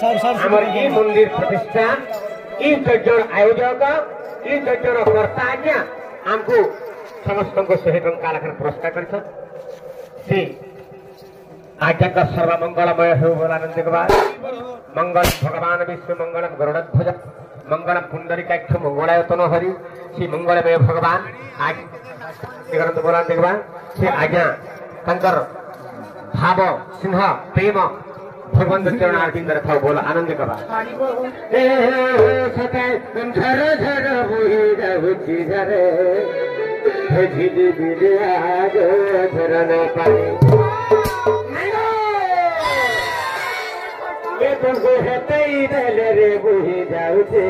आमर ई मंदिर प्रतिष्ठा ई यज्ञर आयोजक ई यज्ञर कर्ता आज्ञा आमको समस्त को 100 टंका लेखन पुरस्कार कर आज्ञा का सर्वमंगलमय हो बोला आनंद के बाद मंगल भगवान विश्व मंगलम गरुड़ध्वज मंगलम पुंडरीकाक्ष मंगलायतन हरि श्री मंगलमय भगवान आज बोला आनंद के बाद से आज्ञा कंकर भाव सिंह प्रेम भगवंत चरण आरती था बोला आनंद के बाद झर झर बुही जाऊची झरे झिली बिले आग झरना पानी तुमको हेते रे बुही जाऊचे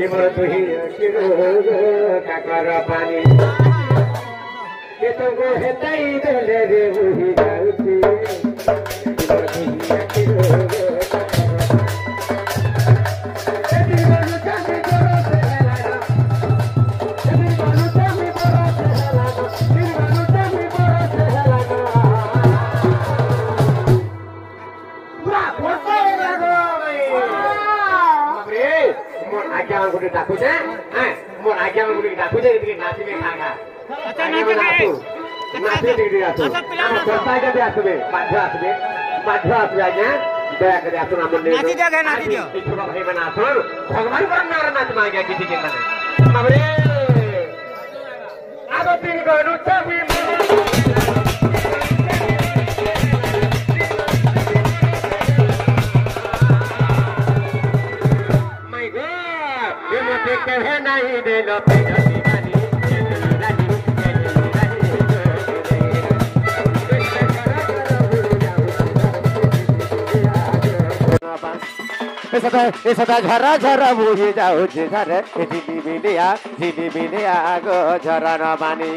मोर तुही काकर पानी तुमको हेते रे बुही जाऊचे डाकुचे मोर आज्ञा में गुडी डाकुचे इतके नाची में खागा अच्छा नाची नाची डिग्री आतो हम करता के दे आसबे बाध्य आसबे आज्ञा दया करे आतो नाम ने नाची दे नाची दियो ई छोरा भाई बना आसो भगवान पर नार नाच मांगे किसी के माने बाबरे आगो तीन गनु छबी कहे नहीं दे लो सदा झरा झरा बुझी जाऊ झरे झिली बिलिया गो झरा न पानी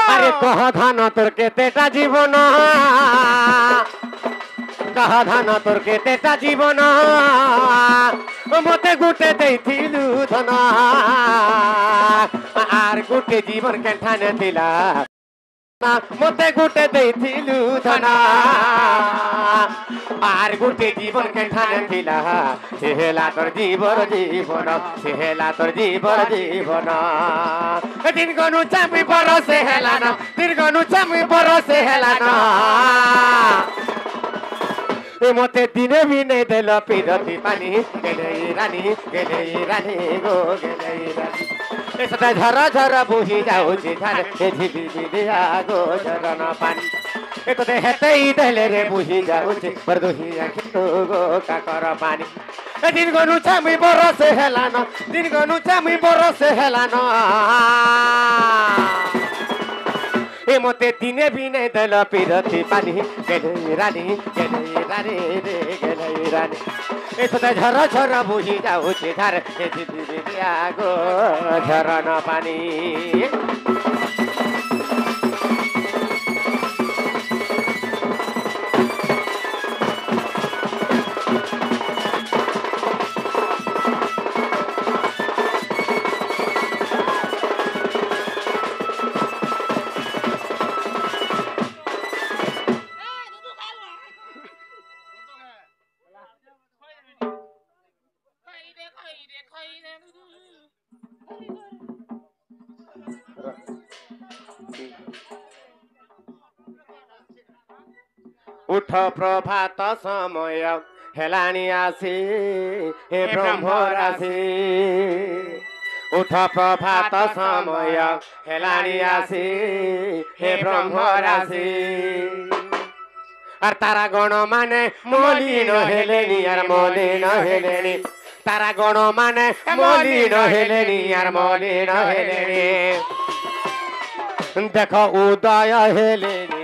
अरे कह धान तोर के तेटा जीवन कह धान तोर के तेटा जीवन मते गुटे देइथिलु धन आर गुटे जीवन केठान दिला मते गुटे देइथिलु धन आर गुटे जीवन केठान दिला सेहेला तोर जीवन सेहेला तोर जीवन दिन गनु चामी बरसे हेला न दिन गनु चामी बरसे हेला न ए मते दिने भी नहीं देला पिरती पानी गेले रानी गो गेले रानी ए सदा झरा झरा बुही जाऊ छी झरे ए झिली बिलिया गो झरना पानी ए तो हेते ही देले रे बुही जाऊ छी पर दोही आखितो गो काकर पानी ए दिन गनु चामी बरसे हेला न दिन गनु चामी बरसे हेला न ए मते दिने भी नहीं दल पिरती पानी गेले रानी रे गेले रानी ए सदा झरा झरा बुही जाऊ छी झरे ए झिली बिलिया गो झरना पानी उठ प्रभात समय हेलानी आसी हे ब्रह्म राशि उठ प्रभात समय हेलानी आसी हे ब्रह्म राशि और तारा गण माने मलिन हेलेनी यार मलिन हेलेनी तारा गण माने मलिन हेलेनी यार मलिन हेलेनी देख उदय हेलेनी